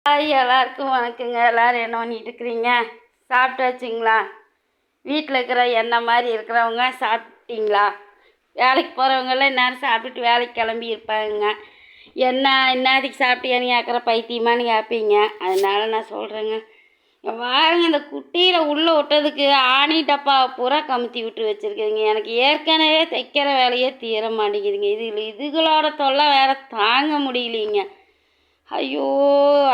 Hi, எல்லாருக்கும் வணக்கங்க. எல்லோரும் என்ன பண்ணிட்டு இருக்கிறீங்க? சாப்பிட்டாச்சுங்களா? வீட்டில் இருக்கிற என்ன மாதிரி இருக்கிறவங்க சாப்பிட்டீங்களா? வேலைக்கு போகிறவங்கெல்லாம் நேரம் சாப்பிட்டுட்டு வேலைக்கு கிளம்பி இருப்பாங்க. என்னதுக்கு சாப்பிட்டியான்னு கேட்குற பைத்தியமானு கேட்பீங்க. அதனால நான் சொல்கிறேங்க, வாருங்க. இந்த குட்டியில் உள்ளே விட்டதுக்கு ஆணி டப்பா பூரா கமுத்தி விட்டு வச்சுருக்குதுங்க. எனக்கு ஏற்கனவே தைக்கிற வேலையே தீர மாட்டேங்குதுங்க. இதுகளோட தொல்லை வேறு தாங்க முடியலைங்க. ஐயோ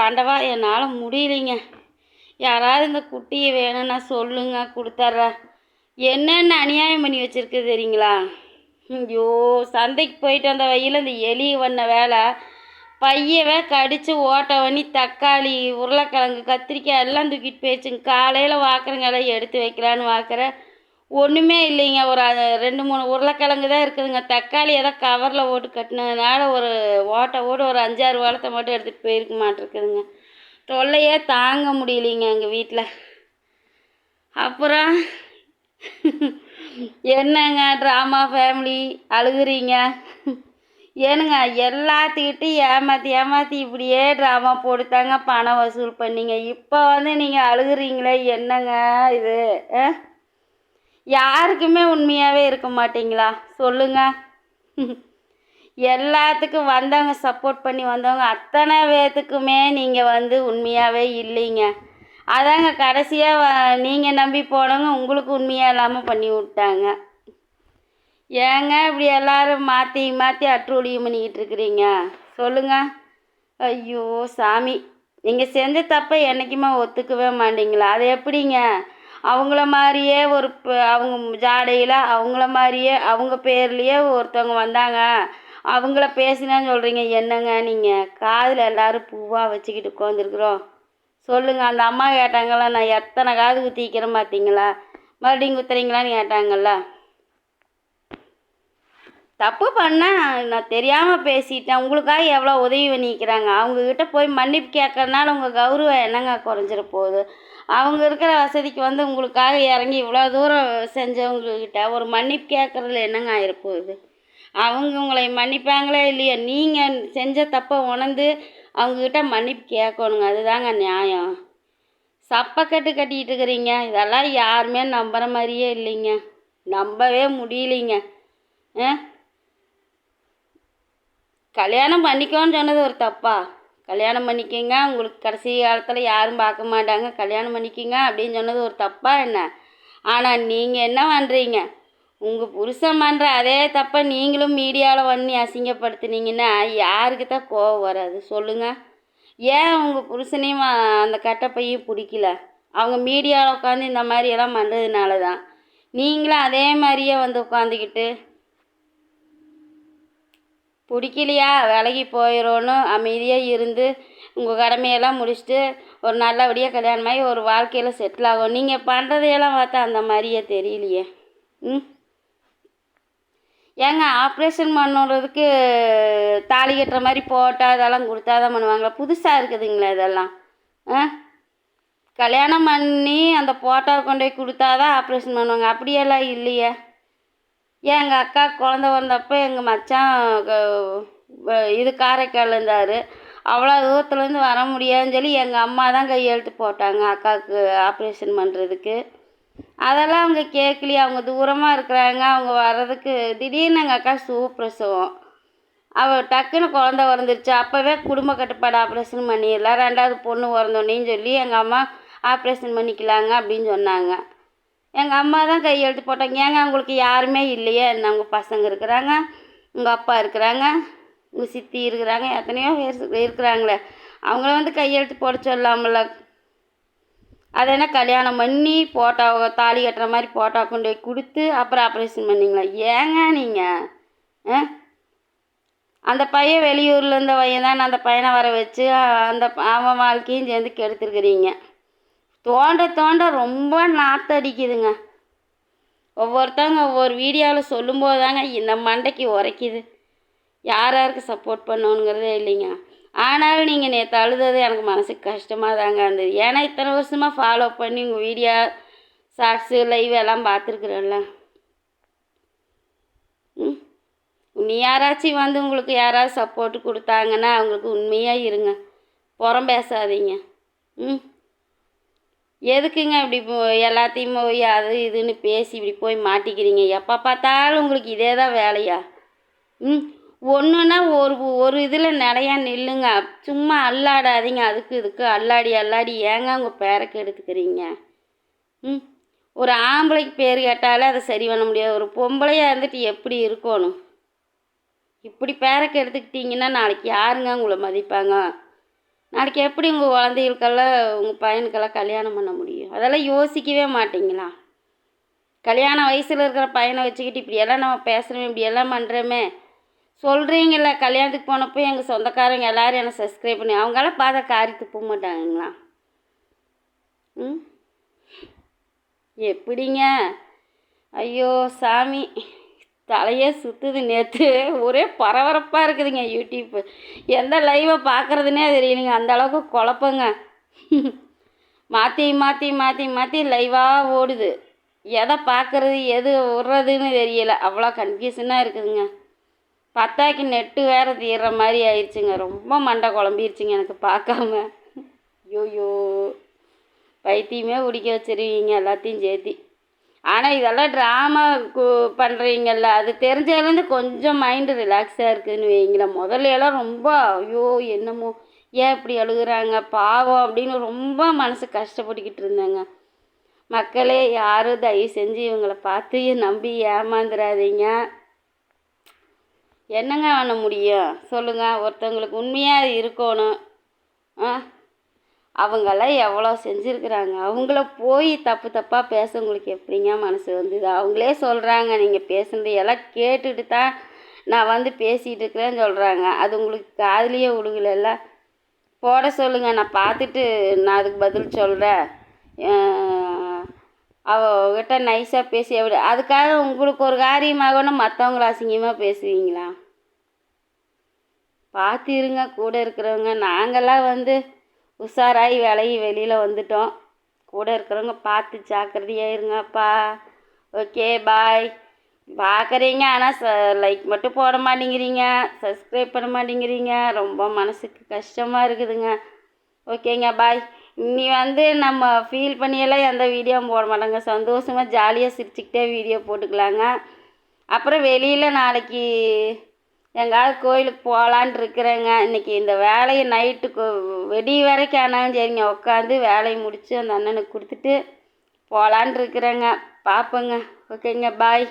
ஆண்டவா, என்னால் முடியலைங்க. யாராவது இந்த குட்டியை வேணும்னா சொல்லுங்க, கொடுத்துட்றேன். என்னென்ன அநியாயம் பண்ணி வச்சுருக்கு தெரியுங்களா? ஐயோ, சந்தைக்கு போயிட்டு வந்த வழியில் இந்த எலி வண்ண வேலை பையவே கடித்து ஓட்ட பண்ணி தக்காளி, உருளைக்கிழங்கு, கத்திரிக்காய் எல்லாம் தூக்கிட்டு போயிடுச்சுங்க. காலையில் வாக்குறங்கெல்லாம் எடுத்து வைக்கலான்னு வாக்குறேன், ஒன்றுமே இல்லைங்க. ஒரு 2-3 உருளைக்கிழங்கு தான் இருக்குதுங்க. தக்காளி ஏதோ கவரில் ஓட்டு கட்டினதுனால ஒரு ஓட்ட ஒரு 5-6 வாரத்தை மட்டும் எடுத்துகிட்டு போயிருக்க மாட்டிருக்குதுங்க. தொல்லையே தாங்க முடியலைங்க எங்கள் வீட்டில். அப்புறம் என்னங்க ட்ராமா ஃபேமிலி அழுகுறீங்க? ஏனுங்க, எல்லாத்துக்கிட்டையும் ஏமாற்றி இப்படியே ட்ராமா போட்டுத்தாங்க பணம் வசூல் பண்ணிங்க. இப்போ நீங்கள் அழுகுறீங்களே, என்னங்க இது? யாருக்குமே உண்மையாகவே இருக்க மாட்டீங்களா சொல்லுங்க? எல்லாத்துக்கும் வந்தவங்க, சப்போர்ட் பண்ணி வந்தவங்க அத்தனை பேர்த்துக்குமே நீங்கள் உண்மையாகவே இல்லைங்க. அதாங்க கடைசியாக நீங்கள் நம்பி போனவங்க உங்களுக்கு உண்மையாக இல்லாமல் பண்ணி விட்டாங்க. ஏங்க இப்படி எல்லோரும் மாற்றி மாற்றி அட்ரோலியம் பண்ணிக்கிட்டு இருக்கிறீங்க சொல்லுங்க? ஐயோ சாமி, நீங்கள் செஞ்ச தப்பை என்றைக்குமே ஒத்துக்கவே மாட்டீங்களா? அது எப்படிங்க? அவங்கள மாதிரியே அவங்க ஜாடையில் அவங்கள மாதிரியே அவங்க பேர்லேயே ஒருத்தவங்க வந்தாங்க, அவங்கள பேசினேன்னு சொல்கிறீங்க. என்னங்க நீங்கள்? காதில் எல்லோரும் பூவாக வச்சுக்கிட்டு உட்காந்துருக்குறோம் சொல்லுங்கள். அந்த அம்மா கேட்டாங்களா, நான் எத்தனை காது குத்திக்கிறேன் பார்த்தீங்களா, மறுபடியும் குத்துறீங்களான்னு கேட்டாங்கல்ல. தப்பு பண்ணால் நான் தெரியாமல் பேசிட்டேன், உங்களுக்காக எவ்வளோ உதவி பண்ணிக்கிறாங்க. அவங்கக்கிட்ட போய் மன்னிப்பு கேட்கறதுனால உங்கள் கௌரவம் என்னங்க குறைஞ்சிட போகுது? அவங்க இருக்கிற வசதிக்கு உங்களுக்காக இறங்கி இவ்வளோ தூரம் செஞ்சவங்கக்கிட்ட ஒரு மன்னிப்பு கேட்குறதுல என்னங்க ஆகிருப்போகுது? அவங்க உங்களை மன்னிப்பாங்களே இல்லையா? நீங்கள் செஞ்ச தப்பை உணர்ந்து அவங்கக்கிட்ட மன்னிப்பு கேட்கணுங்க. அதுதாங்க நியாயம். சப்பக்கட்டு கட்டிகிட்டு இருக்கிறீங்க. இதெல்லாம் யாருமே நம்புகிற மாதிரியே இல்லைங்க, நம்பவே முடியலைங்க. கல்யாணம் பண்ணிக்கோன்னு சொன்னது ஒரு தப்பா? கல்யாணம் பண்ணிக்கோங்க, உங்களுக்கு கடைசி காலத்தில் யாரும் பார்க்க மாட்டாங்க, கல்யாணம் பண்ணிக்கோங்க அப்படின்னு சொன்னது ஒரு தப்பா என்ன? ஆனால் நீங்கள் என்ன பண்ணுறீங்க? உங்கள் புருஷன் பண்ணுற அதே தப்பை நீங்களும் மீடியாவில் பண்ணி அசிங்கப்படுத்துனீங்கன்னா யாருக்கு தான் கோவம் வராது சொல்லுங்கள்? ஏன் உங்கள் புருஷனையும் அந்த கட்டப்பையும் பிடிக்கல? அவங்க மீடியாவில் உட்காந்து இந்த மாதிரியெல்லாம் பண்ணுறதுனால தான். நீங்களும் அதே மாதிரியே உட்காந்துக்கிட்டு பிடிக்கலையா விலகி போயிடணும்னு அமைதியாக இருந்து உங்கள் கடமையெல்லாம் முடிச்சுட்டு ஒரு நல்லபடியாக கல்யாணமாகி ஒரு வாழ்க்கையில் செட்டில் ஆகும். நீங்கள் பண்ணுறதையெல்லாம் பார்த்தா அந்த மாதிரியே தெரியலையே. ஏங்க, ஆப்ரேஷன் பண்ணுறதுக்கு தாலி கட்டுற மாதிரி போட்டால் அதெல்லாம் கொடுத்தா தான் பண்ணுவாங்களா? புதுசாக இருக்குதுங்களா இதெல்லாம்? கல்யாணம் பண்ணி அந்த போட்டாவை கொண்டு போய் கொடுத்தா தான் ஆப்ரேஷன் பண்ணுவாங்க, அப்படியெல்லாம் இல்லையே. ஏன் எங்கள் அக்கா குழந்த பிறந்தப்போ எங்கள் மச்சான் காரைக்கால் இருந்தார். அவ்வளோ தூரத்துலேருந்து வர முடியாதுன்னு சொல்லி எங்கள் அம்மா தான் கையெழுத்து போட்டாங்க அக்காவுக்கு ஆப்ரேஷன் பண்ணுறதுக்கு. அதெல்லாம் அவங்க கேட்கலையே. அவங்க தூரமாக இருக்கிறாங்க, அவங்க வர்றதுக்கு திடீர்னு எங்கள் அக்கா சுகப்பிரசவம். அவள் டக்குன்னு குழந்த பிறந்துருச்சு. அப்போவே குடும்ப கட்டுப்பாடு ஆப்ரேஷன் பண்ணிடலாம், 2வது பொண்ணு பிறந்தோன்னேன்னு சொல்லி எங்கள் அம்மா ஆப்ரேஷன் பண்ணிக்கலாங்க அப்படின்னு சொன்னாங்க. எங்கள் அம்மா தான் கையெழுத்து போட்டாங்க. ஏங்க, உங்களுக்கு யாருமே இல்லையே என்ன? உங்கள் பசங்க இருக்கிறாங்க, உங்கள் அப்பா இருக்கிறாங்க, உங்கள் சித்தி இருக்கிறாங்க, எத்தனையோ பேர் இருக்கிறாங்களே, அவங்கள கையெழுத்து போட சொல்லாமல. அதை என்ன கல்யாணம் பண்ணி போட்டோ தாலி கட்டுற மாதிரி போட்டோ கொண்டு போய் கொடுத்து அப்புறம் ஆப்ரேஷன் பண்ணிங்களா? ஏங்க நீங்கள்? அந்த பையன் வெளியூரில் இருந்த பையன் தான், அந்த பையனை வர வச்சு அவன் வாழ்க்கையும் சேர்ந்து கெடுத்துருக்குறீங்க. தோண்ட ரொம்ப நாத்தடிக்குதுங்க. ஒவ்வொருத்தவங்க ஒவ்வொரு வீடியோவில் சொல்லும்போது தாங்க இந்த மண்டைக்கு உரைக்குது. யாருக்கு சப்போர்ட் பண்ணணுங்கிறதே இல்லைங்க. ஆனாலும் நீங்கள் நேற்று அழுதது எனக்கு மனசுக்கு கஷ்டமாக தாங்க இருந்தது. ஏன்னா இத்தனை வருஷமாக ஃபாலோ பண்ணி உங்கள் வீடியோ ஷார்ட்ஸு லைவ் எல்லாம் பார்த்துருக்குறோம்ல. நீ யாராச்சும் உங்களுக்கு யாராவது சப்போர்ட்டு கொடுத்தாங்கன்னா அவங்களுக்கு உண்மையாக இருங்க. புறம் பேசாதீங்க. ம் எதுக்குங்க இப்படி எல்லாத்தையும் போய் அது இதுன்னு பேசி இப்படி போய் மாட்டிக்கிறீங்க? எப்போ பார்த்தாலும் உங்களுக்கு இதே தான் வேலையா? ம் ஒன்றுனா ஒரு இதில் நிலையா நில்லுங்க. சும்மா அல்லாடாதீங்க. அதுக்கு இதுக்கு அல்லாடி அல்லாடி ஏங்க உங்கள் பேரை கெடுத்துக்கிறீங்க? ம் ஒரு ஆம்பளைக்கு பேர் கேட்டாலே அதை சரி பண்ண முடியாது. ஒரு பொம்பளையாக இருந்துட்டு எப்படி இருக்கணும்? இப்படி பேரை கெடுத்துக்கிட்டீங்கன்னா நாளைக்கு யாருங்க உங்களை மதிப்பாங்க? நாளைக்கு எப்படி உங்கள் குழந்தைகளுக்கெல்லாம் உங்கள் பையனுக்கெல்லாம் கல்யாணம் பண்ண முடியும்? அதெல்லாம் யோசிக்கவே மாட்டிங்களா? கல்யாண வயசில் இருக்கிற பையனை வச்சுக்கிட்டு இப்படியெல்லாம் நம்ம பேசுகிறோமே, இப்படியெல்லாம் பண்ணுறோமே சொல்கிறீங்கள. கல்யாணத்துக்கு போனப்போ எங்கள் சொந்தக்காரங்க எல்லோரும் என்னை சப்ஸ்கிரைப் பண்ணி அவங்களாம் பார்த்தா காரி துப்ப மாட்டாங்களா? ம் எப்படிங்க? ஐயோ சாமி, தலையே சுற்றுது. நேற்று ஒரே பரபரப்பாக இருக்குதுங்க யூடியூப்பு. எந்த லைவை பார்க்குறதுனே தெரியலைங்க. அந்தளவுக்கு குழப்பங்க. மாற்றி மாற்றி மாற்றி மாற்றி லைவாக ஓடுது. எதை பார்க்குறது எது விட்றதுன்னு தெரியலை. அவ்வளோ கன்ஃபியூஷனாக இருக்குதுங்க. பத்தாக்கி நெட்டு வேறு தீர்ற மாதிரி ஆயிடுச்சுங்க. ரொம்ப மண்டை குழம்பிருச்சுங்க எனக்கு பார்க்காம. ஐயோயோ பைத்தியமே பிடிக்க வச்சிருவீங்க எல்லாத்தையும் சேர்த்தி. ஆனால் இதெல்லாம் ட்ராமா பண்ணுறீங்கல்ல, அது தெரிஞ்சதுலேருந்து கொஞ்சம் மைண்டு ரிலாக்ஸாக இருக்குதுன்னு வைங்களேன். முதல்ல எல்லாம் ரொம்ப ஐயோ என்னமோ ஏன் இப்படி அழுகுறாங்க பாவம் அப்படின்னு ரொம்ப மனசு கஷ்டப்பட்டுக்கிட்டு இருந்தாங்க. மக்களே யாரும் தயவு செஞ்சு இவங்களை பார்த்து நம்பி ஏமாந்துடாதீங்க. என்னங்க பண்ண முடியும் சொல்லுங்கள்? ஒருத்தவங்களுக்கு உண்மையாக இருக்கணும். அவங்கெல்லாம் எவ்வளோ செஞ்சுருக்குறாங்க. அவங்கள போய் தப்பு தப்பாக பேச உங்களுக்கு எப்படிங்க மனசு வந்தது? அவங்களே சொல்கிறாங்க நீங்கள் பேசுனது எல்லாம் கேட்டுட்டு தான் நான் வந்து பேசிகிட்டு இருக்கிறேன்னு சொல்கிறாங்க. அது உங்களுக்கு காதுலேயே விழுகலைல்ல? போட சொல்லுங்கள், நான் பார்த்துட்டு நான் அதுக்கு பதில் சொல்கிறேன். அவகிட்ட நைஸாக பேசி எப்படி அதுக்காக உங்களுக்கு ஒரு காரியமாகணும் மற்றவங்கள அசிங்கமாக பேசுவீங்களா? பார்த்து இருங்க. கூட இருக்கிறவங்க நாங்கள்லாம் வந்து உஷாராகி விலகி வெளியில் வந்துட்டோம். கூட இருக்கிறவங்க பார்த்து ஜாக்கிரதையாக இருங்கப்பா. Okay bye. பார்க்குறீங்க ஆனால் லைக் மட்டும் போட மாட்டேங்கிறீங்க, சப்ஸ்கிரைப் பண்ண மாட்டேங்கிறீங்க. ரொம்ப மனசுக்கு கஷ்டமாக இருக்குதுங்க. ஓகேங்க பாய். இனி வந்து நம்ம ஃபீல் பண்ணியெல்லாம் எந்த வீடியோவும் போட மாட்டோங்க. சந்தோஷமாக ஜாலியாக சிரிச்சுக்கிட்டே வீடியோ போட்டுக்கலாங்க. அப்புறம் வெளியில் நாளைக்கு எங்காவது கோயிலுக்கு போகலான் இருக்கிறேங்க. இன்றைக்கி இந்த வேலையை நைட்டுக்கு வெடிய வரைக்கும் ஆனாலும் சரிங்க உட்காந்து வேலையை முடித்து அந்த அண்ணனுக்கு கொடுத்துட்டு போகலான் இருக்கிறேங்க. பார்ப்போங்க. ஓகேங்க பாய்.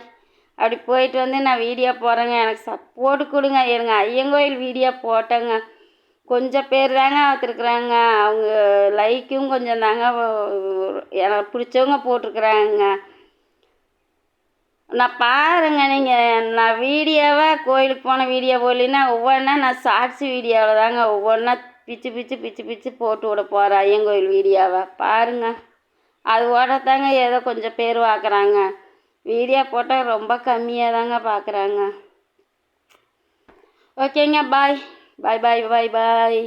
அப்படி போயிட்டு வந்து நான் வீடியோ போடுறேங்க. எனக்கு சப்போர்ட் கொடுங்க. எனக்கு ஐயங்கோயில் வீடியோ போட்டேங்க. கொஞ்சம் பேர் தாங்க பார்த்துருக்குறாங்க. அவங்க லைக்கும் கொஞ்சம் தாங்க எனக்கு பிடிச்சவங்க போட்டிருக்குறாங்க. நான் பாருங்க, நான் வீடியோவை கோயிலுக்கு போன வீடியோ போடலைன்னா ஒவ்வொன்றா நான் ஷார்ட்ஸ் வீடியோவில் தாங்க ஒவ்வொன்றா பிச்சு பிச்சு பிச்சு பிச்சு போட்டு விட போகிறேன். ஐயங்கோயில் வீடியோவை பாருங்கள். அது ஓடத்தாங்க ஏதோ கொஞ்சம் பேர் பார்க்குறாங்க. வீடியோ போட்டால் ரொம்ப கம்மியாக தாங்க பார்க்குறாங்க. ஓகேங்க பாய். பாய் பாய் பாய் பாய்.